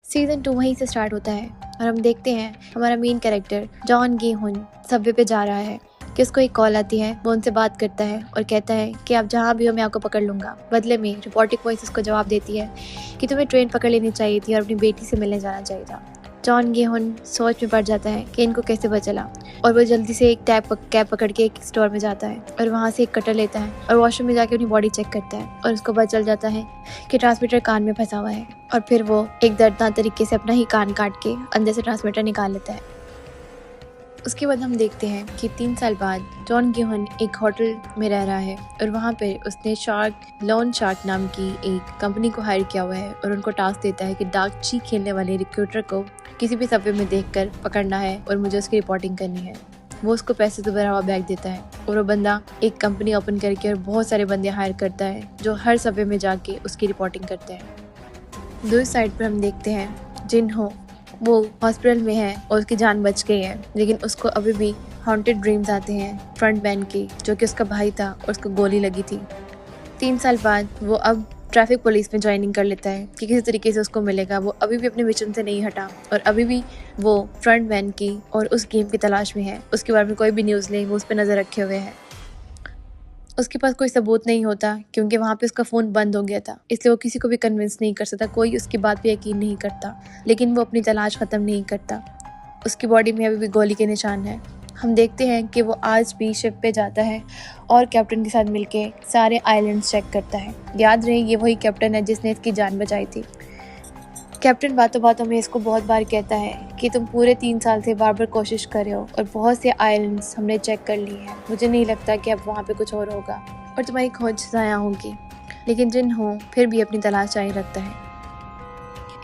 Season 2 वहीं से start होता है और हम देखते हैं हमारा मेन कैरेक्टर जॉन गी हुन सबवे पे जा रहा है कि उसको एक कॉल आती है। वो उनसे बात करता है और कहता है कि आप जहाँ भी हो मैं आपको पकड़ लूँगा। बदले में रोबोटिक वॉइस उसको जवाब देती है कि तुम्हें ट्रेन पकड़ लेनी चाहिए थी और अपनी बेटी से मिलने जाना चाहिए था। जॉन गी हुन सोच में पड़ जाता है कि इनको कैसे बचला और वो जल्दी से एक कैब पकड़ के एक स्टोर में जाता है और वहाँ से एक कटर लेता है और वॉशरूम में जाके अपनी बॉडी चेक करता है और उसको पता चल जाता है कि ट्रांसमीटर कान में फंसा हुआ है। और फिर वो एक दर्दनाक तरीके से अपना ही कान काट के अंदर से ट्रांसमीटर निकाल लेता है। उसके बाद हम देखते हैं कि 3 साल बाद जॉन गी हुन एक होटल में रह रहा है और वहाँ पे उसने लोन शार्क नाम की एक कंपनी को हायर किया हुआ है और उनको टास्क देता है कि डार्कची खेलने वाले रिक्रूटर को किसी भी सबवे में देखकर पकड़ना है और मुझे उसकी रिपोर्टिंग करनी है। वो उसको पैसे से भरा हुआ बैग देता है और वो बंदा एक कंपनी ओपन करके और बहुत सारे बंदे हायर करता है जो हर सबवे में जाके उसकी रिपोर्टिंग करते हैं। दूसरी साइड पर हम देखते हैं जिन हो वो हॉस्पिटल में है और उसकी जान बच गई है, लेकिन उसको अभी भी हॉन्टेड ड्रीम्स आते हैं फ्रंटमैन के, जो कि उसका भाई था और उसको गोली लगी थी। 3 साल बाद वो अब ट्रैफिक पुलिस में ज्वाइनिंग कर लेता है कि किसी तरीके से उसको मिलेगा। वो अभी भी अपने मिशन से नहीं हटा और अभी भी वो फ्रंटमैन की और उस गेम की तलाश में है। उसके बारे में कोई भी न्यूज़ नहीं, वो उस पर नज़र रखे हुए है। उसके पास कोई सबूत नहीं होता क्योंकि वहाँ पे उसका फ़ोन बंद हो गया था, इसलिए वो किसी को भी कन्विंस नहीं कर सकता, कोई उसकी बात पे यकीन नहीं करता। लेकिन वो अपनी तलाश ख़त्म नहीं करता। उसकी बॉडी में अभी भी गोली के निशान हैं। हम देखते हैं कि वो आज भी शिप पे जाता है और कैप्टन के साथ मिलके सारे आइलैंड्स चेक करता है। याद रहे ये वही कैप्टन है जिसने इसकी जान बचाई थी। कैप्टन बातों बातों में इसको बहुत बार कहता है कि तुम पूरे 3 साल से बार बार कोशिश कर रहे हो और बहुत से आइलैंड्स हमने चेक कर ली हैं। मुझे नहीं लगता कि अब वहाँ पे कुछ और होगा और तुम्हारी खोज ज़ाया होगी। लेकिन जिन हो फिर भी अपनी तलाश जारी रखता है।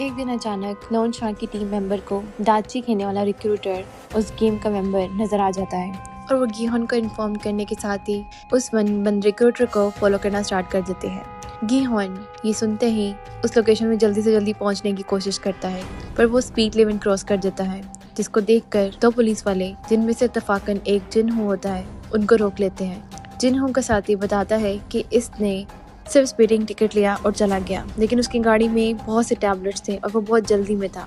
एक दिन अचानक लोन शार्क की टीम मेंबर को डाची खेलने वाला रिक्रूटर उस गेम का मेंबर नज़र आ जाता है और वो गीहोन को इन्फॉर्म करने के साथ ही उस बंद रिक्रूटर को फॉलो करना स्टार्ट कर देते हैं। गीहोन ये सुनते ही उस लोकेशन में जल्दी से जल्दी पहुंचने की कोशिश करता है, पर वो स्पीड लिमिट क्रॉस कर देता है, जिसको देखकर 2 पुलिस वाले, जिनमें से इत्तेफाकन एक जिनहो होता है, उनको रोक लेते हैं। जिनहो का साथी बताता है कि इसने सिर्फ स्पीडिंग टिकट लिया और चला गया, लेकिन उसकी गाड़ी में बहुत से टैबलेट्स थे और वो बहुत जल्दी में था।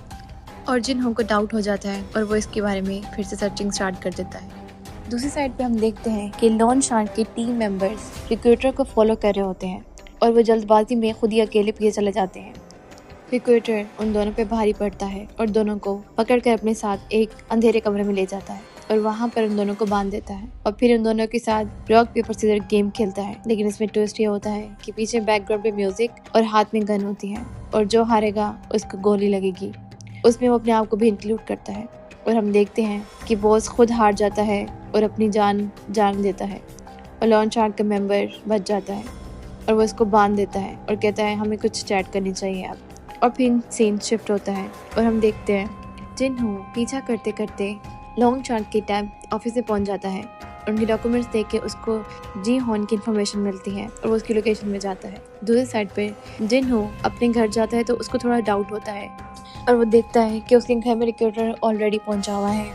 और जिनहो को डाउट हो जाता है और वो इसके बारे में फिर से सर्चिंग स्टार्ट कर देता है। दूसरी साइड पे हम देखते हैं कि लोन शार्क के टीम मेंबर्स रिक्रूटर को फॉलो कर रहे होते हैं और वो जल्दबाजी में खुद ही अकेले पीछे चले जाते हैं। रिक्रूटर उन दोनों पे भारी पड़ता है और दोनों को पकड़कर अपने साथ एक अंधेरे कमरे में ले जाता है और वहाँ पर उन दोनों को बांध देता है और फिर उन दोनों के साथ रॉक पेपर सीजर गेम खेलता है। लेकिन इसमें ट्विस्ट ये होता है कि पीछे बैकग्राउंड पे म्यूजिक और हाथ में गन होती है और जो हारेगा उसको गोली लगेगी। उसमें वो अपने आप को भी इंक्लूड करता है और हम देखते हैं कि बॉस खुद हार जाता है और अपनी जान देता है और लॉन शार्क का मेंबर बच जाता है और वो इसको बांध देता है और कहता है हमें कुछ चैट करनी चाहिए अब। और फिर सीन शिफ्ट होता है और हम देखते हैं जिनहो पीछा करते करते लॉन्ग शार्क के टैब ऑफिस में पहुंच जाता है और उनके डॉक्यूमेंट्स देख के उसको जी हॉन की इन्फॉर्मेशन मिलती है और वो उसकी लोकेशन में जाता है। दूसरी साइड पे जिनहो अपने घर जाता है तो उसको थोड़ा डाउट होता है और वो देखता है कि उसके घर में रिक्रूटर ऑलरेडी पहुंचा हुआ है।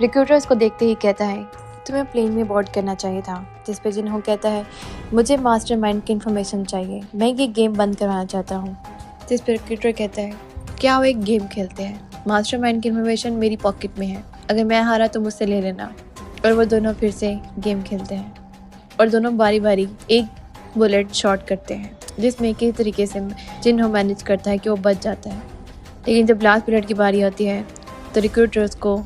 रिक्रूटर उसको देखते ही कहता है तुम्हें प्लेन में बोर्ड करना चाहिए था, जिस पे जिनहो कहता है मुझे मास्टरमाइंड की इन्फॉर्मेशन चाहिए, मैं ये गेम बंद करवाना चाहता हूँ। जिस पर रिक्रूटर कहता है क्या वो एक गेम खेलते हैं, मास्टरमाइंड की इन्फॉर्मेशन मेरी पॉकेट में है, अगर मैं हारा तो मुझसे ले लेना। और वो दोनों फिर से गेम खेलते हैं और दोनों बारी बारी एक बुलेट शॉट करते हैं, जिसमें किसी तरीके से जिनहो मैनेज करता है कि वो बच जाता है। लेकिन जब लास्ट बुलेट की बारी आती है तो रिक्रूटर उसको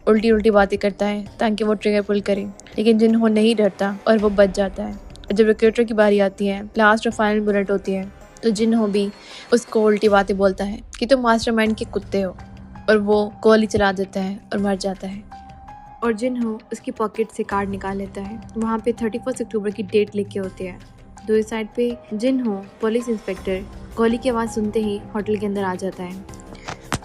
उल्टी बातें करता है ताकि वो ट्रिगर पुल करे, लेकिन जिनहो नहीं डरता और वो बच जाता है। और जब रिक्रूटर की बारी आती है, लास्ट और फाइनल बुलेट होती है, तो जिनहो भी उसको उल्टी बातें बोलता है कि तुम मास्टरमाइंड के कुत्ते हो और वो गोली चला देता है और मर जाता है। और जिनहो उसकी पॉकेट से कार्ड निकाल लेता है, वहाँ पे 31 अक्टूबर की डेट लिखे होते हैं। दूसरी साइड पे जिनहो पुलिस इंस्पेक्टर गोली की आवाज़ सुनते ही होटल के अंदर आ जाता है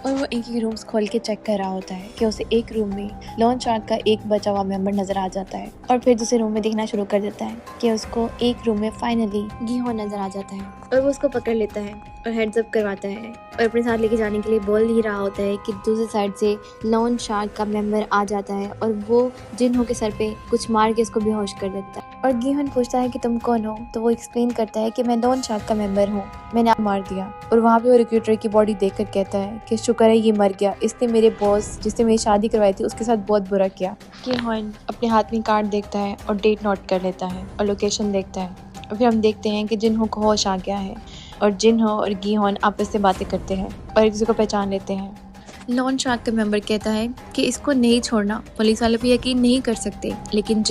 और वो एक रूम्स खोल के चेक कर रहा होता है कि उसे एक रूम में लॉन शार्क का एक बचा हुआ मेंबर नजर आ जाता है और फिर दूसरे रूम में देखना शुरू कर देता है कि उसको एक रूम में फाइनली गीहो नजर आ जाता है। और वो उसको पकड़ लेता है और हेड्स अप करवाता है और अपने साथ लेके जाने के लिए बोल ही रहा होता है कि दूसरी साइड से लॉन शार्क का मेंबर आ जाता है और वो जिन्हों के सर पे कुछ मार के उसको बेहोश कर देता है। और गीहन पूछता है कि तुम कौन हो, तो वो एक्सप्लेन करता है कि मैं लॉन शार्क का मेंबर हूँ, मैंने आपको मार दिया। और वहाँ पे वो रिक्रूटर की बॉडी देखकर कहता है कि शुक्र है ये मर गया, इसने मेरे बॉस जिसने मेरी शादी करवाई थी उसके साथ बहुत बुरा किया। गीहन अपने हाथ में कार्ड देखता है और डेट नोट कर लेता है और लोकेशन देखता है। और फिर हम देखते हैं कि जिन्हों को होश आ गया है और जिन्हों और गीहन आपस से बातें करते हैं और एक दूसरे को पहचान लेते हैं। लॉन शार्क का मेंबर कहता है कि इसको नहीं छोड़ना, पुलिस वाले भी यकीन नहीं कर सकते, लेकिन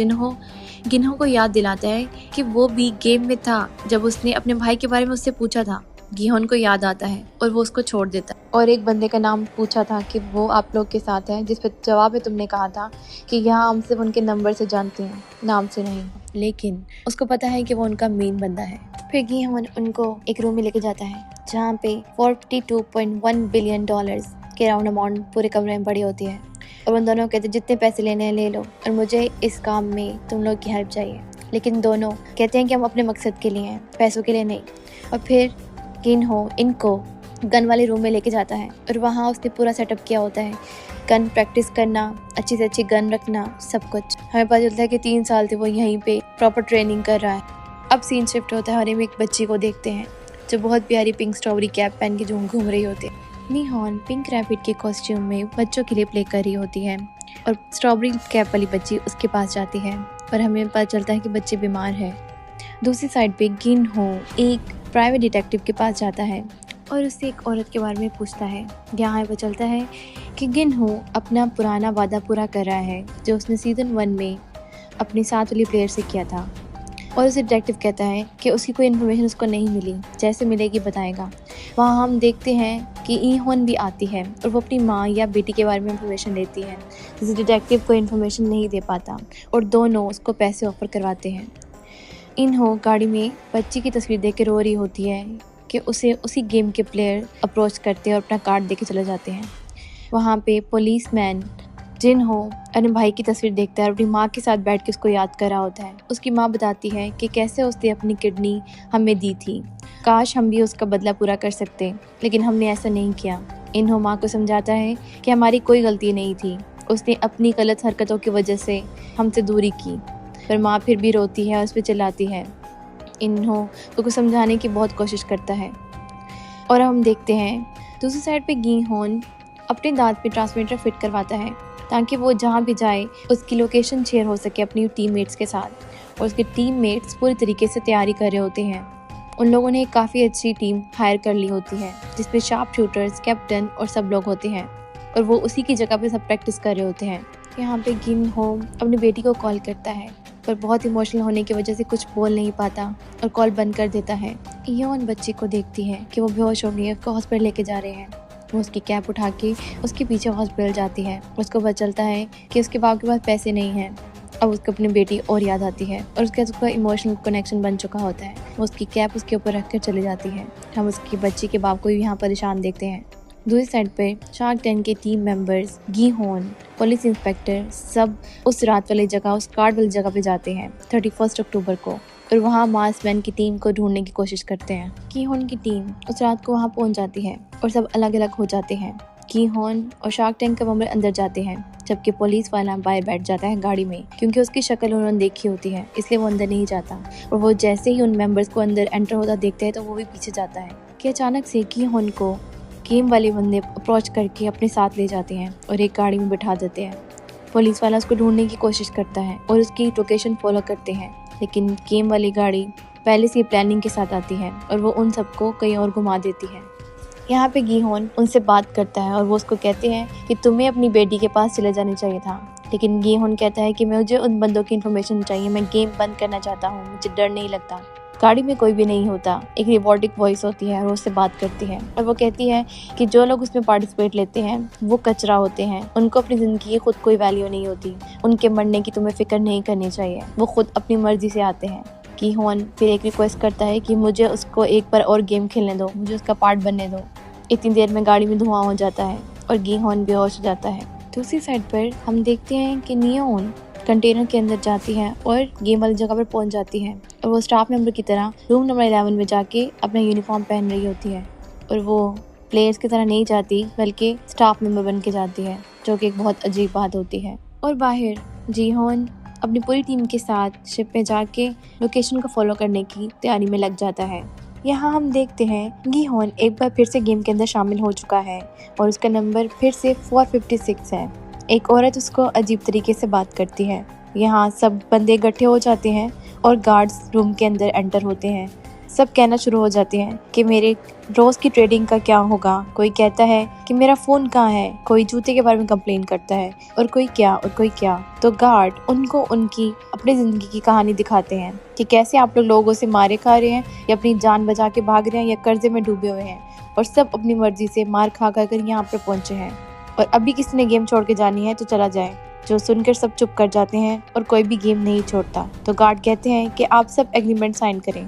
गिन्हों को याद दिलाता है कि वो भी गेम में था जब उसने अपने भाई के बारे में उससे पूछा था। गीहन को याद आता है और वो उसको छोड़ देता है। और एक बंदे का नाम पूछा था कि वो आप लोग के साथ है, जिस पर जवाब में तुमने कहा था कि यहाँ हम सिर्फ उनके नंबर से जानते हैं, नाम से नहीं। लेकिन उसको पता है कि वो उनका मेन बंदा है। फिर गीहन उनको एक रूम में लेके जाता है जहाँ पे 42.1 बिलियन डॉलर्स के राउंड अमाउंट पूरे कमरे में पड़ी होती है। और उन दोनों कहते जितने पैसे लेने हैं ले लो और मुझे इस काम में तुम लोग की हेल्प चाहिए। लेकिन दोनों कहते हैं कि हम अपने मकसद के लिए हैं, पैसों के लिए नहीं। और फिर गिन्हो इनको गन वाले रूम में लेके जाता है और वहाँ उसने पूरा सेटअप किया होता है, गन प्रैक्टिस करना, अच्छी से अच्छी गन रखना, सब कुछ। हमें पता चलता है कि 3 साल से वो यहीं पे प्रॉपर ट्रेनिंग कर रहा है। अब सीन शिफ्ट होता है और हम एक बच्ची को देखते हैं जो बहुत प्यारी पिंक स्ट्रॉबेरी कैप पहन के घूम रही होती है। नीहॉन पिंक रैबिट के कॉस्ट्यूम में बच्चों के लिए प्ले कर रही होती है और स्ट्रॉबेरी कैप वाली बच्ची उसके पास जाती है और हमें पता चलता है कि बच्ची बीमार है। दूसरी साइड पे गिन्हो एक प्राइवेट डिटेक्टिव के पास जाता है और उससे एक औरत के बारे में पूछता है। यहाँ पता चलता है कि गिन्हो अपना पुराना वादा पूरा कर रहा है जो उसने सीज़न 1 में अपने साथ वाली प्लेयर से किया था। और उस डिटेक्टिव कहता है कि उसकी कोई इन्फॉर्मेशन उसको नहीं मिली, जैसे मिलेगी बताएगा। वहाँ हम देखते हैं कि ईहोन भी आती है और वो अपनी माँ या बेटी के बारे में इन्फॉर्मेशन लेती है जिसे डिटेक्टिव को इन्फॉर्मेशन नहीं दे पाता और दोनों उसको पैसे ऑफर करवाते हैं। इन्हों गाड़ी में बच्ची की तस्वीर देख के रो रही होती है कि उसे उसी गेम के प्लेयर अप्रोच करते हैं और अपना कार्ड दे के चले जाते हैं। वहाँ पे पुलिसमैन जिन्हो अपने भाई की तस्वीर देखता है और अपनी माँ के साथ बैठ के उसको याद कर रहा होता है। उसकी माँ बताती है कि कैसे उसने अपनी किडनी हमें दी थी, काश हम भी उसका बदला पूरा कर सकते, लेकिन हमने ऐसा नहीं किया। इन्हो माँ को समझाता है कि हमारी कोई गलती नहीं थी, उसने अपनी गलत हरकतों की वजह से हमसे दूरी की। पर माँ फिर भी रोती है और उस पर चिल्लाती है। इन्हो को समझाने की बहुत कोशिश करता है। और हम देखते हैं दूसरी साइड पे गीहोन अपने दांत पे ट्रांसमीटर फिट करवाता है ताकि वो जहाँ भी जाए उसकी लोकेशन शेयर हो सके अपनी टीममेट्स के साथ। और उसके टीममेट्स पूरी तरीके से तैयारी कर रहे होते हैं। उन लोगों ने एक काफ़ी अच्छी टीम हायर कर ली होती है जिसमें शार्प शूटर्स, कैप्टन और सब लोग होते हैं और वो उसी की जगह पे सब प्रैक्टिस कर रहे होते हैं। यहाँ पे गिन्हो अपनी बेटी को कॉल करता है पर बहुत इमोशनल होने की वजह से कुछ बोल नहीं पाता और कॉल बंद कर देता है। ईहोन बच्ची को देखती है कि वो बेहोश हो गई है, उसको हॉस्पिटल लेके जा रहे हैं। वो उसकी कैब उठा के उसके पीछे हॉस्पिटल जाती है। उसको पता चलता है कि उसके बाप के पास पैसे नहीं हैं। अब उसको अपनी बेटी और याद आती है और उसके साथ उसका इमोशनल कनेक्शन बन चुका होता है। वो उसकी कैब उसके ऊपर रख कर चली जाती है। हम उसकी बच्ची के बाप को भी यहाँ परेशान देखते हैं। दूसरी साइड पे शार्क टैंक के टीम मेंबर्स, गीहोन, पुलिस इंस्पेक्टर सब उस रात वाली जगह, उस कार्ड वाली जगह पे जाते हैं 31 अक्टूबर को और वहाँ मार्समैन की टीम को ढूंढने की कोशिश करते हैं। गीहोन की टीम उस रात को वहाँ पहुँच जाती है और सब अलग अलग हो जाते हैं। गीहोन और शार्क टैंक का मेंबर अंदर जाते हैं जबकि पुलिस वाला बाहर बैठ जाता है गाड़ी में, क्योंकि उसकी शक्ल उन्होंने देखी होती है इसलिए वो अंदर नहीं जाता। और वो जैसे ही उन मेंबर्स को अंदर एंटर होता देखते हैं तो वो भी पीछे जाता है कि अचानक से गीहोन को गेम वाले बंदे अप्रोच करके अपने साथ ले जाते हैं और एक गाड़ी में बिठा देते हैं। पुलिस वाला उसको ढूंढने की कोशिश करता है और उसकी लोकेशन फॉलो करते हैं, लेकिन गेम वाली गाड़ी पहले से प्लानिंग के साथ आती है और वो उन सबको कहीं और घुमा देती है। यहाँ पे गीहोन उनसे बात करता है और वो उसको कहते हैं कि तुम्हें अपनी बेटी के पास चले जाना चाहिए था, लेकिन गीहोन कहता है कि मुझे उन बंदों की इन्फॉर्मेशन चाहिए, मैं गेम बंद करना चाहता हूँ, मुझे डर नहीं लगता। गाड़ी में कोई भी नहीं होता, एक रोबोटिक वॉइस होती है और वो उससे बात करती है और वो कहती है कि जो लोग उसमें पार्टिसिपेट लेते हैं वो कचरा होते हैं, उनको अपनी ज़िंदगी की खुद कोई वैल्यू नहीं होती, उनके मरने की तुम्हें फिक्र नहीं करनी चाहिए, वो खुद अपनी मर्जी से आते हैं। गीहोन फिर एक रिक्वेस्ट करता है कि मुझे उसको एक बार और गेम खेलने दो, मुझे उसका पार्ट बनने दो। इतनी देर में गाड़ी में धुआं हो जाता है और गीहोन बेहोश हो जाता है। दूसरी साइड पर हम देखते हैं कि नियोन कंटेनर के अंदर जाती है और गेम वाली जगह पर पहुंच जाती है और वो स्टाफ मेंबर की तरह रूम नंबर 11 में जाके अपना यूनिफॉर्म पहन रही होती है और वो प्लेयर्स की तरह नहीं जाती बल्कि स्टाफ मेंबर बन के जाती है, जो कि एक बहुत अजीब बात होती है। और बाहर जीहोन अपनी पूरी टीम के साथ शिप में जाके लोकेशन को फॉलो करने की तैयारी में लग जाता है। यहाँ हम देखते हैं गीहोन एक बार फिर से गेम के अंदर शामिल हो चुका है और उसका नंबर फिर से 456 है। एक औरत उसको अजीब तरीके से बात करती है। यहाँ सब बंदे इकट्ठे हो जाते हैं और गार्ड्स रूम के अंदर एंटर होते हैं। सब कहना शुरू हो जाते हैं कि मेरे रोज़ की ट्रेडिंग का क्या होगा। कोई कहता है कि मेरा फ़ोन कहाँ है, कोई जूते के बारे में कंप्लेन करता है और कोई क्या। तो गार्ड उनको उनकी अपनी ज़िंदगी की कहानी दिखाते हैं कि कैसे आप लोगों से मारे खा रहे हैं या अपनी जान बचा के भाग रहे हैं या कर्जे में डूबे हुए हैं और सब अपनी मर्जी से मार खा कर यहाँ पर पहुँचे हैं और अभी किसी ने गेम छोड़ के जानी है तो चला जाए। जो सुनकर सब चुप कर जाते हैं और कोई भी गेम नहीं छोड़ता। तो गार्ड कहते हैं कि आप सब एग्रीमेंट साइन करें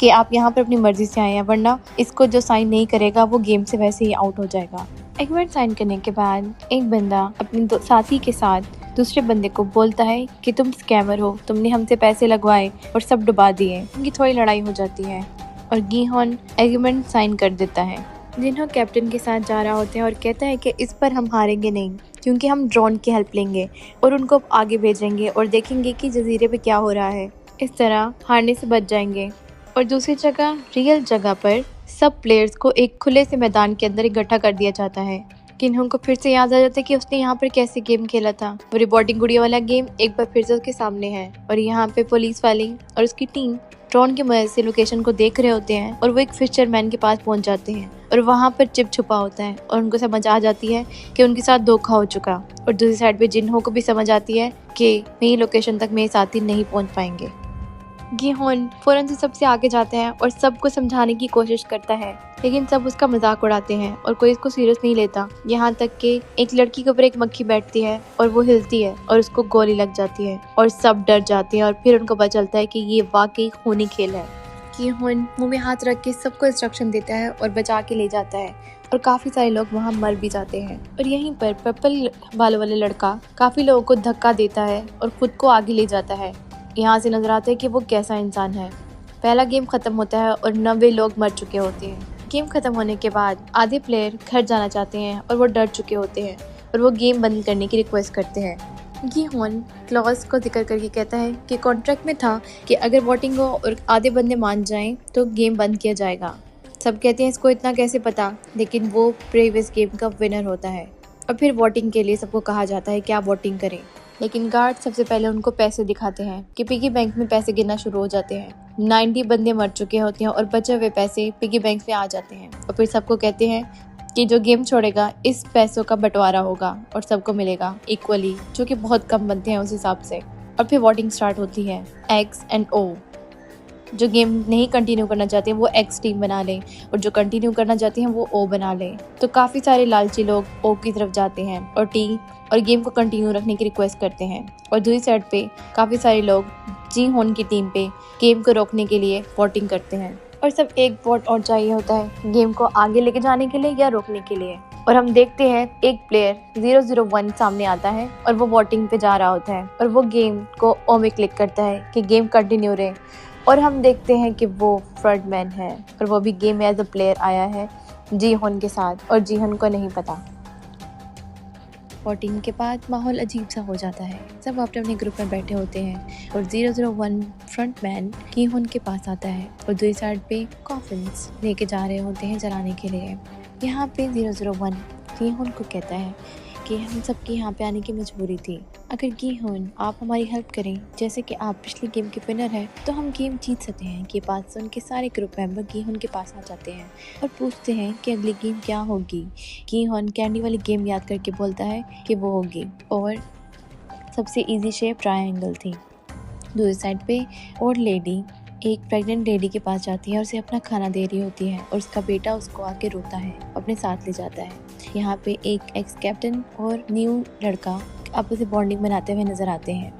कि आप यहाँ पर अपनी मर्जी से आए हैं, वरना इसको जो साइन नहीं करेगा वो गेम से वैसे ही आउट हो जाएगा। एग्रीमेंट साइन करने के बाद एक बंदा अपने साथी के साथ दूसरे बंदे को बोलता है कि तुम स्कैमर हो, तुमने हमसे पैसे लगवाए और सब डुबा दिए। उनकी थोड़ी लड़ाई हो जाती है और गीहोन एग्रीमेंट साइन कर देता है। जिन्हों कैप्टन के साथ जा रहा होता है और कहता है कि इस पर हम हारेंगे नहीं, क्योंकि हम ड्रोन की हेल्प लेंगे और उनको आगे भेजेंगे और देखेंगे कि जजीरे पे क्या हो रहा है। इस तरह हारने से बच जाएंगे। और दूसरी जगह रियल जगह पर सब प्लेयर्स को एक खुले से मैदान के अंदर इकट्ठा कर दिया जाता है। किन्हों को फिर से याद आ जाता है कि उसने यहाँ पर कैसे गेम खेला था। वो रिपोर्टिंग गुड़िया वाला गेम एक बार फिर से उसके सामने है और यहाँ पे पुलिस वाले और उसकी टीम ड्रोन की मदद से लोकेशन को देख रहे होते हैं और वो एक फिशरमैन के पास पहुंच जाते हैं और वहाँ पर चिप छुपा होता है और उनको समझ आ जाती है कि उनके साथ धोखा हो चुका। और दूसरी साइड पे जिन्हों को भी समझ आती है कि मेरी लोकेशन तक मेरे साथी नहीं पहुँच पाएंगे। गीहोन फौरन से सबसे आगे जाता है और सबको समझाने की कोशिश करता है, लेकिन सब उसका मजाक उड़ाते हैं और कोई इसको सीरियस नहीं लेता। यहाँ तक कि एक लड़की के ऊपर एक मक्खी बैठती है और वो हिलती है और उसको गोली लग जाती है और सब डर जाते हैं और फिर उनको पता चलता है कि ये वाकई खूनी खेल है। गीहोन मुंह में हाथ रख के सबको इंस्ट्रक्शन देता है और बचा के ले जाता है और काफ़ी सारे लोग वहाँ मर भी जाते हैं। और यहीं पर पर्पल बालों वाला लड़का काफ़ी लोगों को धक्का देता है और खुद को आगे ले जाता है। यहाँ से नजर आता है कि वो कैसा इंसान है। पहला गेम खत्म होता है और 90 लोग मर चुके होते हैं। गेम खत्म होने के बाद आधे प्लेयर घर जाना चाहते हैं और वो डर चुके होते हैं और वो गेम बंद करने की रिक्वेस्ट करते हैं। गीहोन क्लॉज को जिक्र करके कहता है कि कॉन्ट्रैक्ट में था कि अगर वोटिंग हो और आधे बंदे मान जाएं तो गेम बंद किया जाएगा। सब कहते हैं इसको इतना कैसे पता, लेकिन वो प्रीवियस गेम का विनर होता है। और फिर वोटिंग के लिए सबको कहा जाता है कि आप वोटिंग करें, लेकिन गार्ड सबसे पहले उनको पैसे दिखाते हैं कि पिगी बैंक में पैसे गिरना शुरू हो जाते हैं। 90 बंदे मर चुके होते हैं और बचे हुए पैसे पिगी बैंक में आ जाते हैं और फिर सबको कहते हैं कि जो गेम छोड़ेगा इस पैसों का बंटवारा होगा और सबको मिलेगा इक्वली, जो कि बहुत कम बनते हैं उस हिसाब से। और फिर वोटिंग स्टार्ट होती है। एक्स एंड ओ, जो गेम नहीं कंटिन्यू करना चाहते हैं वो एक्स टीम बना लें और जो कंटिन्यू करना चाहते हैं वो ओ बना लें। तो काफ़ी सारे लालची लोग ओ की तरफ जाते हैं और टी और गेम को कंटिन्यू रखने की रिक्वेस्ट करते हैं। और दूसरी साइड पे काफ़ी सारे लोग जीहोन की टीम पे गेम को रोकने के लिए वोटिंग करते हैं और सब एक वोट और चाहिए होता है गेम को आगे लेके जाने के लिए या रोकने के लिए। और हम देखते हैं एक प्लेयर 001 सामने आता है और वो वोटिंग पे जा रहा होता है और वो गेम को ओ में क्लिक करता है कि गेम कंटिन्यू रहे। और हम देखते हैं कि वो फ्रंटमैन है और वो भी गेम में एज अ प्लेयर आया है जीहोन के साथ और जीहोन को नहीं पता। वोटिंग के बाद माहौल अजीब सा हो जाता है। सब अपने अपने ग्रुप में बैठे होते हैं और 001 फ्रंटमैन गीहोन के पास आता है और दूसरी साइड पे कॉफिन्स लेके जा रहे होते हैं जलाने के लिए। यहाँ पे 001 गीहोन को कहता है कि हम सबकी यहाँ पे आने की मजबूरी थी। अगर गीहोन आप हमारी हेल्प करें, जैसे कि आप पिछले गेम के विनर हैं, तो हम गेम जीत सकते हैं। कि बात सुन के सारे ग्रुप मेंबर गीहोन के पास आ जाते हैं और पूछते हैं कि अगली गेम क्या होगी। गीहोन कैंडी वाली गेम याद करके बोलता है कि वो होगी और सबसे इजी शेप ट्रायंगल थी। दूसरी साइड पे और लेडी एक प्रेग्नेंट लेडी के पास जाती है और उसे अपना खाना दे रही होती है और उसका बेटा उसको आके रोता है, अपने साथ ले जाता है। यहाँ पे एक एक्स कैप्टन और न्यू लड़का आपस में बॉन्डिंग बनाते हुए नजर आते हैं।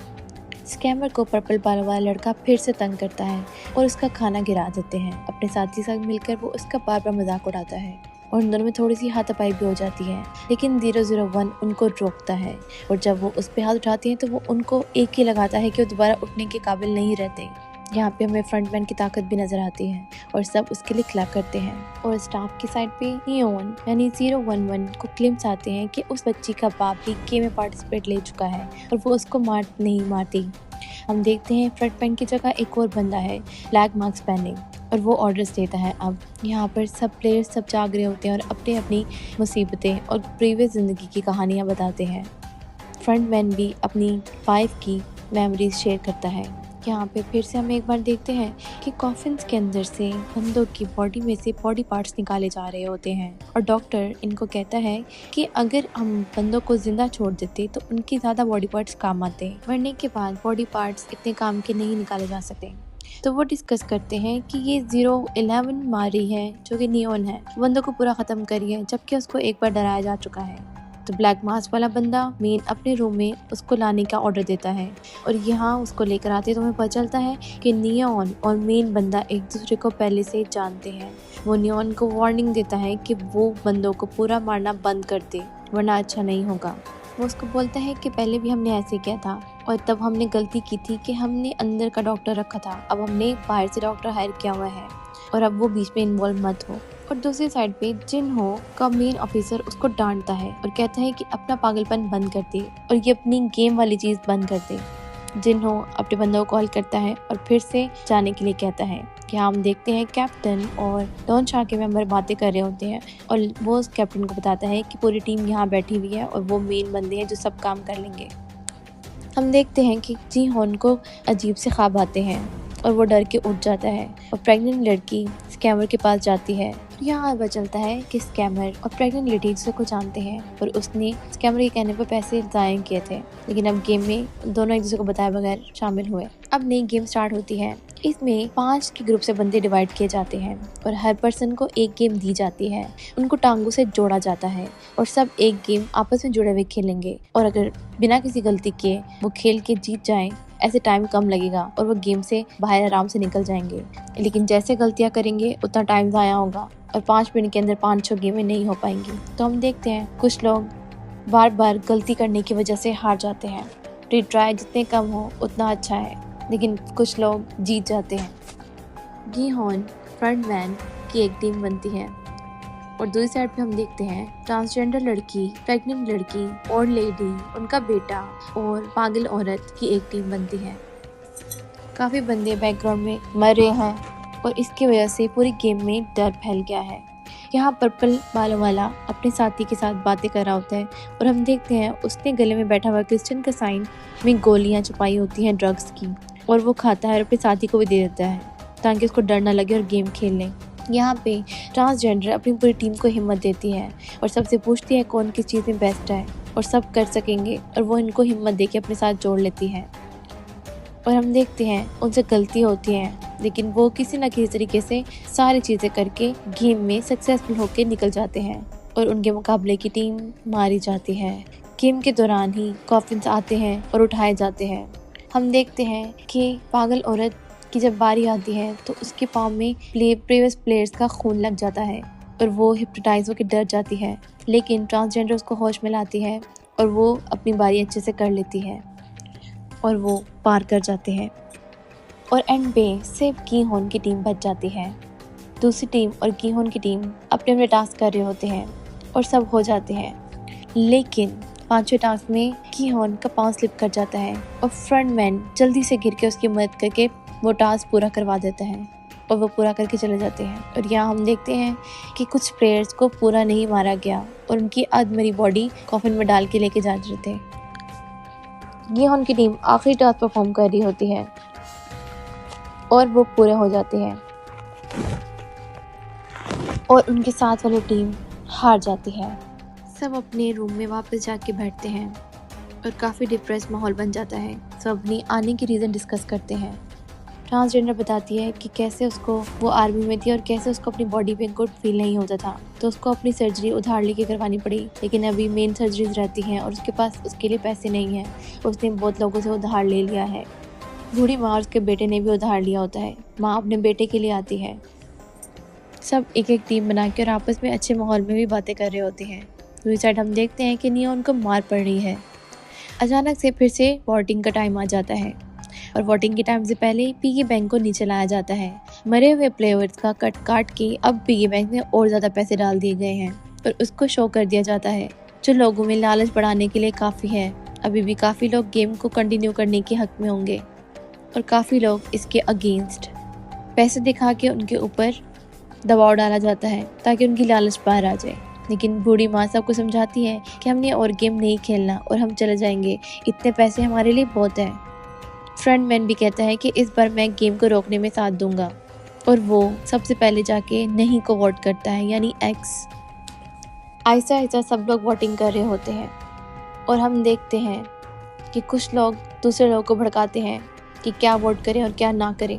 स्कैमर को पर्पल बालों वाला लड़का फिर से तंग करता है और उसका खाना गिरा देते हैं। अपने साथी साथ मिलकर वो उसका बार बार मजाक उड़ाता है और उन दोनों में थोड़ी सी हाथापाई भी हो जाती है, लेकिन 001 उनको रोकता है और जब वो उस पर हाथ उठाते हैं तो वो उनको एक ही लगाता है कि वो दोबारा उठने के काबिल नहीं रहते। यहाँ पे हमें फ्रंटमैन की ताकत भी नजर आती है और सब उसके लिए क्लैप करते हैं। और स्टाफ की साइड पे नियोन यानी 011 को क्लेम्स आते हैं कि उस बच्ची का बाप भी गेम में पार्टिसिपेट ले चुका है और वो उसको नहीं मारती। हम देखते हैं फ्रंटमैन की जगह एक और बंदा है ब्लैक मास्क पहने और वो ऑर्डर्स देता है। अब यहाँ पर सब प्लेयर्स सब जाग रहे होते हैं और अपनी अपनी मुसीबतें और प्रीवियस ज़िंदगी की कहानियाँ बताते हैं। फ्रंटमैन भी अपनी 5 की मेमोरीज शेयर करता है। यहाँ पे फिर से हम एक बार देखते हैं कि कॉफिन्स के अंदर से बंदों की बॉडी में से बॉडी पार्ट्स निकाले जा रहे होते हैं और डॉक्टर इनको कहता है कि अगर हम बंदों को जिंदा छोड़ देते तो उनकी ज़्यादा बॉडी पार्ट्स काम आते, मरने के बाद बॉडी पार्ट्स इतने काम के नहीं निकाले जा सकते। तो वो डिस्कस करते हैं कि ये 011 मार रही है जो कि नियोन है, बंदों को पूरा ख़त्म करी है, जबकि उसको एक बार डराया जा चुका है। तो ब्लैक मास्क वाला बंदा मेन अपने रूम में उसको लाने का ऑर्डर देता है और यहाँ उसको लेकर आते तो हमें पता चलता है कि नियोन और मेन बंदा एक दूसरे को पहले से जानते हैं। वो नियोन को वार्निंग देता है कि वो बंदों को पूरा मारना बंद कर दे वरना अच्छा नहीं होगा। वो उसको बोलता है कि पहले भी हमने ऐसे किया था और तब हमने गलती की थी कि हमने अंदर का डॉक्टर रखा था, अब हमने बाहर से डॉक्टर हायर किया हुआ है और अब वो बीच में इन्वॉल्व मत हो। और दूसरी साइड पे जिन हो का मेन ऑफिसर उसको डांटता है और कहता है कि अपना पागलपन बंद कर दे और ये अपनी गेम वाली चीज़ बंद कर दे। जिन हो अपने बंदों को कॉल करता है और फिर से जाने के लिए कहता है। यहाँ हम देखते हैं कैप्टन और डॉन शाह के मेंबर बातें कर रहे होते हैं और वो उस कैप्टन को बताता है कि पूरी टीम यहाँ बैठी हुई है और वो मेन बंदे हैं जो सब काम कर लेंगे। हम देखते हैं कि जी होन को अजीब से ख्वाब आते हैं और वो डर के उठ जाता है और प्रेग्नेंट लड़की स्कैमर के पास जाती है। यहाँ पता चलता है कि स्कैमर और प्रेग्नेंट लेडी दूसरे को जानते हैं और उसने स्कैमर के कहने पर पैसे ज़ाया किए थे, लेकिन अब गेम में दोनों एक दूसरे को बताए बगैर शामिल हुए। अब नई गेम स्टार्ट होती है। इसमें 5 के ग्रुप से बंदे डिवाइड किए जाते हैं और हर पर्सन को एक गेम दी जाती है। उनको टांगों से जोड़ा जाता है और सब एक गेम आपस में जुड़े हुए खेलेंगे और अगर बिना किसी गलती किए वो खेल के जीत जाएं, ऐसे टाइम कम लगेगा और वो गेम से बाहर आराम से निकल जाएंगे। लेकिन जैसे गलतियां करेंगे उतना टाइम ज़ाया होगा और 5 मिनट के अंदर 5-6 गेमें नहीं हो पाएंगी। तो हम देखते हैं कुछ लोग बार बार गलती करने की वजह से हार जाते हैं। रिट्राई जितने कम हो उतना अच्छा है, लेकिन कुछ लोग जीत जाते हैं। गी हॉन फ्रंटमैन की एक टीम बनती है और दूसरी साइड पे हम देखते हैं ट्रांसजेंडर लड़की, प्रेग्नेंट लड़की, ओल्ड लेडी, उनका बेटा और पागल औरत की एक टीम बनती है। काफ़ी बंदे बैकग्राउंड में मर रहे हैं और इसकी वजह से पूरी गेम में डर फैल गया है। यहाँ पर्पल बालों वाला अपने साथी के साथ बातें कर रहा होता है और हम देखते हैं उसने गले में बैठा हुआ क्रिश्चियन का साइन में गोलियाँ छुपाई होती हैं ड्रग्स की और वो खाता है और अपने साथी को भी दे देता है ताकि उसको डर ना लगे और गेम खेल लें। यहाँ पे ट्रांसजेंडर अपनी पूरी टीम को हिम्मत देती है और सबसे पूछती है कौन किस चीज़ में बेस्ट है और सब कर सकेंगे और वो इनको हिम्मत दे के अपने साथ जोड़ लेती है। और हम देखते हैं उनसे गलती होती है लेकिन वो किसी न किसी तरीके से सारी चीज़ें करके गेम में सक्सेसफुल होकर निकल जाते हैं और उनके मुकाबले की टीम मारी जाती है। गेम के दौरान ही कॉफिन्स आते हैं और उठाए जाते हैं। हम देखते हैं कि पागल औरत की जब बारी आती है तो उसके पाँव में प्रीवियस प्लेयर्स का खून लग जाता है और वो हिप्नोटाइज होकर डर जाती है, लेकिन ट्रांसजेंडर उसको होश में लाती है और वो अपनी बारी अच्छे से कर लेती है और वो पार कर जाते हैं और एंड पे सिर्फ की होन की टीम बच जाती है। दूसरी टीम और की होन की टीम अपने अपने टास्क कर रहे होते हैं और सब हो जाते हैं, लेकिन 5वें टास्क में की होन का पाँव स्लिप कर जाता है और फ्रंटमैन जल्दी से गिर के उसकी मदद करके वो टास्क पूरा करवा देता है और वो पूरा करके चले जाते हैं। और यहाँ हम देखते हैं कि कुछ प्लेयर्स को पूरा नहीं मारा गया और उनकी अधमरी बॉडी कॉफिन में डाल के लेके जा रहे थे। ये उनकी टीम आखिरी टास्क परफॉर्म कर रही होती है और वो पूरे हो जाते हैं और उनके साथ वाली टीम हार जाती है। सब अपने रूम में वापस जाके बैठते हैं और काफ़ी डिप्रेस माहौल बन जाता है। सब अपनी आने की रीज़न डिस्कस करते हैं। ट्रांसजेंडर बताती है कि कैसे उसको वो आर्मी में थी और कैसे उसको अपनी बॉडी पे गुड फील नहीं होता था, तो उसको अपनी सर्जरी उधार लेके करवानी पड़ी, लेकिन अभी मेन सर्जरीज रहती हैं और उसके पास उसके लिए पैसे नहीं हैं। उसने बहुत लोगों से उधार ले लिया है। बूढ़ी माँ और उसके बेटे ने भी उधार लिया होता है। माँ अपने बेटे के लिए आती है। सब एक एक टीम बना के और आपस में अच्छे माहौल में भी बातें कर रहे होते हैं। दूसरी साइड हम देखते हैं कि नियोन को मार पड़ रही है। अचानक से फिर से बोर्डिंग का टाइम आ जाता है। और वोटिंग के टाइम से पहले पिगी बैंक को नीचे लाया जाता है। मरे हुए प्लेयर्स का कट काट के अब पिगी बैंक में और ज्यादा पैसे डाल दिए गए हैं और उसको शो कर दिया जाता है, जो लोगों में लालच बढ़ाने के लिए काफी है। अभी भी काफी लोग गेम को कंटिन्यू करने के हक में होंगे और काफी लोग इसके अगेंस्ट। पैसे दिखा के उनके ऊपर दबाव डाला जाता है ताकि उनकी लालच बाहर आ जाए, लेकिन बूढ़ी माँ सबको समझाती है कि हमने और गेम नहीं खेलना और हम चले जाएंगे, इतने पैसे हमारे लिए बहुत है। फ्रंटमैन भी कहता है कि इस बार मैं गेम को रोकने में साथ दूंगा और वो सबसे पहले जाके नहीं को वोट करता है, यानी एक्स। आहिस्ता आहिस्ता सब लोग वोटिंग कर रहे होते हैं और हम देखते हैं कि कुछ लोग दूसरे लोगों को भड़काते हैं कि क्या वोट करें और क्या ना करें।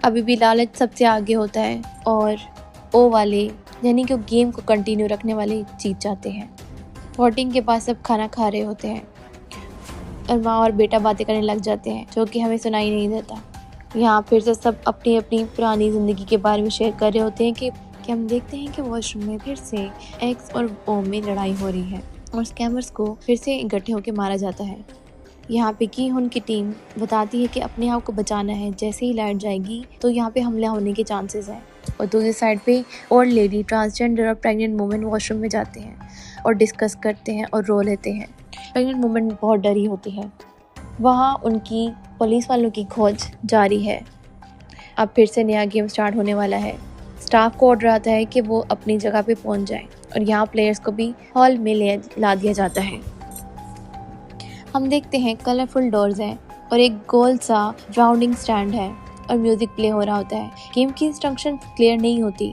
अभी भी लालच सबसे आगे होता है और ओ वाले यानी कि गेम को कंटिन्यू रखने वाले जीत जाते हैं। वोटिंग के बाद सब खाना खा रहे होते हैं और माँ और बेटा बातें करने लग जाते हैं, जो कि हमें सुनाई नहीं देता। यहाँ फिर से सब अपनी अपनी पुरानी ज़िंदगी के बारे में शेयर कर रहे होते हैं कि हम देखते हैं कि वॉशरूम में फिर से एक्स और ओ में लड़ाई हो रही है और स्कैमर्स को फिर से इकट्ठे होकर मारा जाता है। यहाँ पे की हुन की टीम बताती है कि अपने आप को बचाना है, जैसे ही लाइट जाएगी तो यहाँ पे हमला होने के चांसेस हैं। और दूसरी साइड पे ओल्ड लेडी, ट्रांसजेंडर और प्रेग्नेंट वुमेन वॉशरूम में जाते हैं और डिस्कस करते हैं और रो लेते हैं। प्रेग्नेंट वुमेन बहुत डरी होती है। वहाँ उनकी पुलिस वालों की खोज जारी है। अब फिर से नया गेम स्टार्ट होने वाला है। स्टाफ को ऑर्डर आता है कि वो अपनी जगह पे पहुँच जाएं और यहाँ प्लेयर्स को भी हॉल में ला दिया जाता है। हम देखते हैं कलरफुल डोर्स हैं और एक गोल सा राउंडिंग स्टैंड है और म्यूजिक प्ले हो रहा होता है। गेम की इंस्ट्रक्शन क्लियर नहीं होती,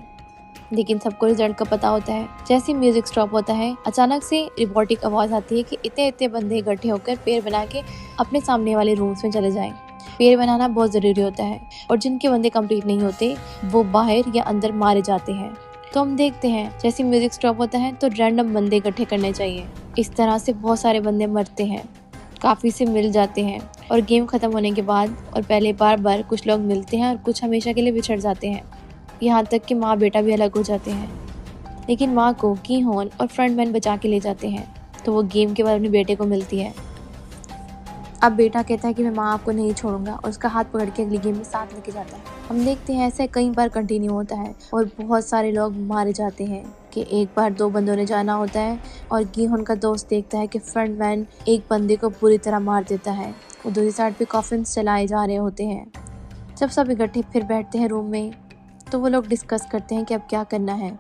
लेकिन सबको रिजल्ट का पता होता है। जैसे म्यूजिक स्टॉप होता है, अचानक से रिपोर्टिंग आवाज आती है कि इतने इतने बंदे इकट्ठे होकर पेड़ बना के अपने सामने वाले रूम्स में चले जाएं। पेड़ बनाना बहुत ज़रूरी होता है और जिनके बंदे कंप्लीट नहीं होते वो बाहर या अंदर मारे जाते हैं। तो हम देखते हैं जैसे म्यूजिक स्टॉप होता है तो रैंडम बंदे इकट्ठे करने चाहिए। इस तरह से बहुत सारे बंदे मरते हैं, काफ़ी से मिल जाते हैं और गेम ख़त्म होने के बाद और पहले बार कुछ लोग मिलते हैं और कुछ हमेशा के लिए बिछड़ जाते हैं। यहाँ तक कि माँ बेटा भी अलग हो जाते हैं, लेकिन माँ को की होन और फ्रंटमैन बचा के ले जाते हैं। तो वो गेम के बाद अपने बेटे को मिलती है। अब बेटा कहता है कि मैं माँ आपको नहीं छोड़ूंगा और उसका हाथ पकड़ के अगली गेम में साथ लेके जाता है। हम देखते हैं ऐसे कई बार कंटिन्यू होता है और बहुत सारे लोग मारे जाते हैं कि एक बार दो बंदों ने जाना होता है और गीहोन का दोस्त देखता है कि फ्रंटमैन एक बंदे को पूरी तरह मार देता है। वो दूसरी साइड पे कॉफिन्स चलाए जा रहे होते हैं। जब सब इकट्ठे फिर बैठते हैं रूम में तो वो लोग डिस्कस करते हैं कि अब क्या करना है।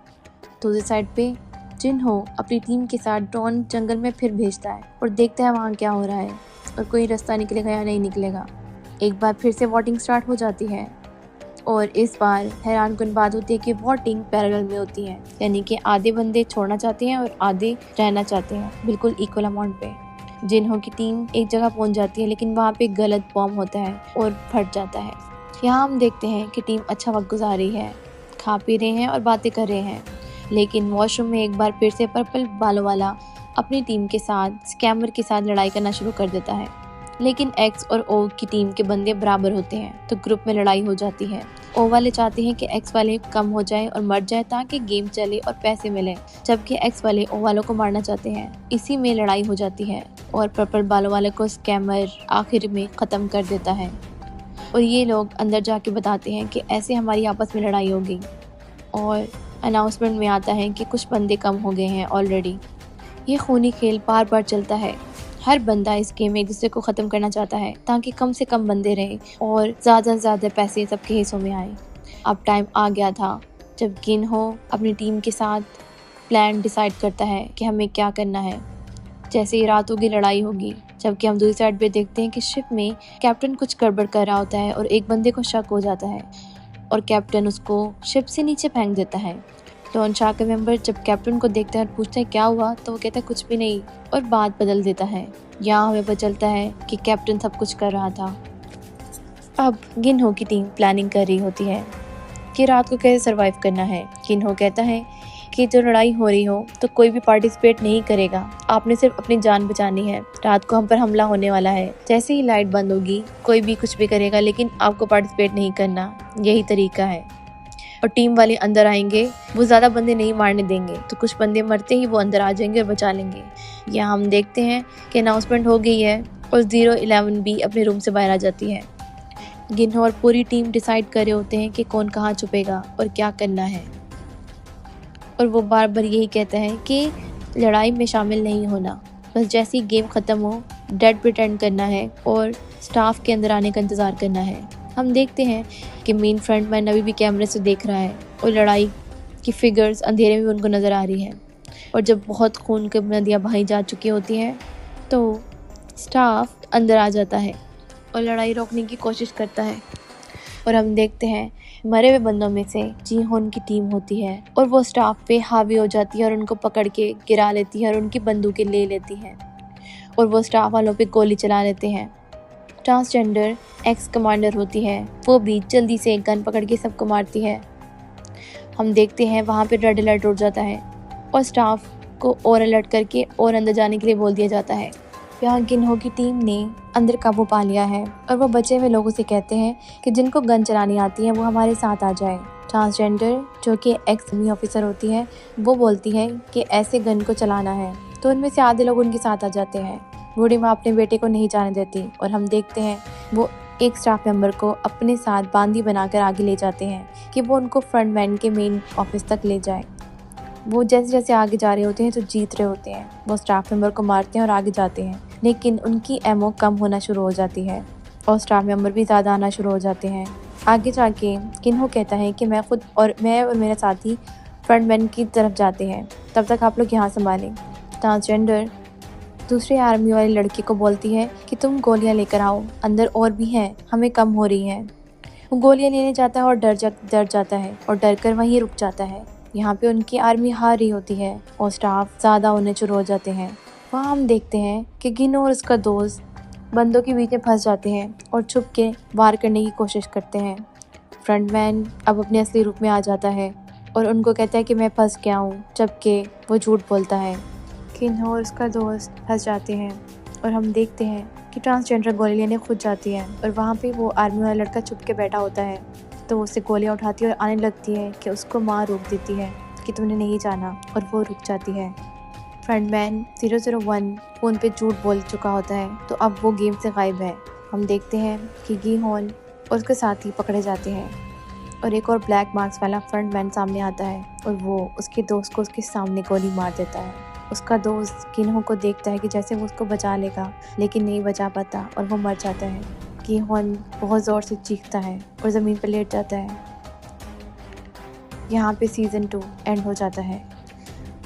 दूसरी साइड पे जिनहो अपनी टीम के साथ डॉन जंगल में फिर भेजता है और देखता है वहाँ क्या हो रहा है और कोई रास्ता निकलेगा या नहीं निकलेगा। एक बार फिर से वोटिंग स्टार्ट हो जाती है और इस बार हैरानकुन बात होती है कि वोटिंग पैरेलल में होती है, यानी कि आधे बंदे छोड़ना चाहते हैं और आधे रहना चाहते हैं, बिल्कुल इक्वल अमाउंट पे। जिन्हों की टीम एक जगह पहुंच जाती है लेकिन वहाँ पे गलत बॉम्ब होता है और फट जाता है। यहाँ हम देखते हैं कि टीम अच्छा वक्त गुजार रही है, खा पी रहे हैं और बातें कर रहे हैं, लेकिन वॉशरूम में एक बार फिर से पर्पल बालों वाला अपनी टीम के साथ स्कैमर के साथ लड़ाई करना शुरू कर देता है। लेकिन एक्स और ओ की टीम के बंदे बराबर होते हैं तो ग्रुप में लड़ाई हो जाती है। ओ वाले चाहते हैं कि एक्स वाले कम हो जाए और मर जाए ताकि गेम चले और पैसे मिले, जबकि एक्स वाले ओ वालों को मारना चाहते हैं। इसी में लड़ाई हो जाती है और पर्पल बालों वाले को स्कैमर आखिर में ख़त्म कर देता है और ये लोग अंदर जाके बताते हैं कि ऐसे हमारी आपस में लड़ाई हो गई और अनाउंसमेंट में आता है कि कुछ बंदे कम हो गए हैं ऑलरेडी। ये खूनी खेल बार बार चलता है। हर बंदा इस गेम में एक दूसरे को ख़त्म करना चाहता है ताकि कम से कम बंदे रहें और ज़्यादा से ज़्यादा पैसे सबके हिस्सों में आए। अब टाइम आ गया था जब जिनहो अपनी टीम के साथ प्लान डिसाइड करता है कि हमें क्या करना है। जैसे ही रात होगी लड़ाई होगी, जबकि हम दूसरी साइड पे देखते हैं कि शिप में कैप्टन कुछ गड़बड़ कर रहा होता है और एक बंदे को शक हो जाता है और कैप्टन उसको शिप से नीचे फेंक देता है। डॉन शाह का मेंबर जब कैप्टन को देखता है और पूछता है क्या हुआ, तो वो कहता है कुछ भी नहीं और बात बदल देता है। यहाँ हमें पता चलता है कि कैप्टन सब कुछ कर रहा था। अब गिनहो की टीम प्लानिंग कर रही होती है कि रात को कैसे सरवाइव करना है। गिनहो कहता है कि जो लड़ाई हो रही हो तो कोई भी पार्टिसिपेट नहीं करेगा, आपने सिर्फ अपनी जान बचानी है। रात को हम पर हमला होने वाला है, जैसे ही लाइट बंद होगी कोई भी कुछ भी करेगा लेकिन आपको पार्टिसिपेट नहीं करना, यही तरीका है। और टीम वाले अंदर आएंगे, वो ज़्यादा बंदे नहीं मारने देंगे तो कुछ बंदे मरते ही वो अंदर आ जाएंगे और बचा लेंगे। यहाँ हम देखते हैं कि अनाउंसमेंट हो गई है और 011 भी अपने रूम से बाहर आ जाती है। गिनहो और पूरी टीम डिसाइड कर रहे होते हैं कि कौन कहाँ छुपेगा और क्या करना है। और वो बार बार यही कहता है कि लड़ाई में शामिल नहीं होना, बस जैसे ही गेम ख़त्म हो डेड प्रिटेंड करना है और स्टाफ के अंदर आने का इंतज़ार करना है। हम देखते हैं कि मेन फ्रंटमैन अभी भी कैमरे से देख रहा है और लड़ाई की फिगर्स अंधेरे में उनको नज़र आ रही है। और जब बहुत खून की नदियाँ बहाई जा चुकी होती हैं तो स्टाफ अंदर आ जाता है और लड़ाई रोकने की कोशिश करता है। और हम देखते हैं मरे हुए बंदों में से जी होन की टीम होती है और वो स्टाफ पे हावी हो जाती है और उनको पकड़ के गिरा लेती है और उनकी बंदूकें ले लेती है और वो स्टाफ वालों पे गोली चला लेते हैं। ट्रांसजेंडर एक्स कमांडर होती है, वो भी जल्दी से एक गन पकड़ के सबको मारती है। हम देखते हैं वहाँ पे रेड अलर्ट उड़ जाता है और स्टाफ को और अलर्ट करके और अंदर जाने के लिए बोल दिया जाता है। यहाँ गिनहो की टीम ने अंदर काबू पा लिया है और वो बचे हुए लोगों से कहते हैं कि जिनको गन चलानी आती है वो हमारे साथ आ जाए। ट्रांसजेंडर जो कि एक्स आर्मी ऑफिसर होती है वो बोलती है कि ऐसे गन को चलाना है, तो उनमें से आधे लोग उनके साथ आ जाते हैं। बूढ़ी माँ अपने बेटे को नहीं जाने देती और हम देखते हैं वो एक स्टाफ मेंबर को अपने साथ बांदी बनाकर आगे ले जाते हैं कि वो उनको फ्रंटमैन के मेन ऑफिस तक ले जाए। वो जैसे जैसे आगे जा रहे होते हैं तो जीत रहे होते हैं, वो स्टाफ मेंबर को मारते हैं और आगे जाते हैं, लेकिन उनकी एमओ कम होना शुरू हो जाती है और स्टाफ मेंबर भी ज़्यादा आना शुरू हो जाते हैं। आगे जाके गिनहो कहता है कि मैं और मेरा साथी फ्रंटमैन की तरफ जाते हैं, तब तक आप लोग यहाँ संभालें। ट्रांसजेंडर दूसरे आर्मी वाले लड़के को बोलती है कि तुम गोलियाँ लेकर आओ, अंदर और भी हैं, हमें कम हो रही हैं। वो गोलियाँ लेने जाता है और डर जाता है और डर कर वहीं रुक जाता है। यहाँ पे उनकी आर्मी हार रही होती है और स्टाफ ज़्यादा होने शुरू हो जाते हैं। वहाँ हम देखते हैं कि गिनो और उसका दोस्त बंदों के बीच में फंस जाते हैं और छुप के वार करने की कोशिश करते हैं। फ्रंटमैन अब अपने असली रूप में आ जाता है और उनको कहता है कि मैं फंस गया हूँ, जबकि वो झूठ बोलता है। गिनो और उसका दोस्त फंस जाते हैं और हम देखते हैं कि ट्रांसजेंडर गोली लेने खुद जाती है और वहाँ पे वो आर्मी वाला लड़का छुप के बैठा होता है, तो वो उससे गोलियाँ उठाती है और आने लगती है कि उसको माँ रोक देती है कि तुमने नहीं जाना, और वो रुक जाती है। फ्रंटमैन 001 फ़ोन पे झूठ बोल चुका होता है, तो अब वो गेम से गायब है। हम देखते हैं कि गिहोन और उसके साथी पकड़े जाते हैं और एक और ब्लैक मार्क्स वाला फ्रंटमैन सामने आता है और वो उसके दोस्त को उसके सामने गोली मार देता है। उसका दोस्त गिनहो को देखता है कि जैसे वो उसको बचा लेगा, लेकिन नहीं बचा पाता और वो मर जाता है। गिहोन बहुत ज़ोर से चीखता है और ज़मीन पर लेट जाता है। यहाँ पे सीज़न 2 एंड हो जाता है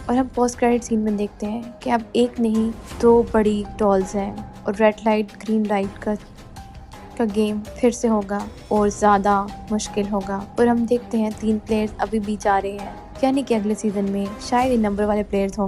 और हम पोस्ट क्रेडिट सीन में देखते हैं कि अब एक नहीं 2 बड़ी डॉल्स हैं और रेड लाइट ग्रीन लाइट का गेम फिर से होगा और ज़्यादा मुश्किल होगा। और हम देखते हैं 3 प्लेयर्स अभी भी जा रहे हैं, यानी कि अगले सीज़न में शायद इन नंबर वाले प्लेयर्स होंगे।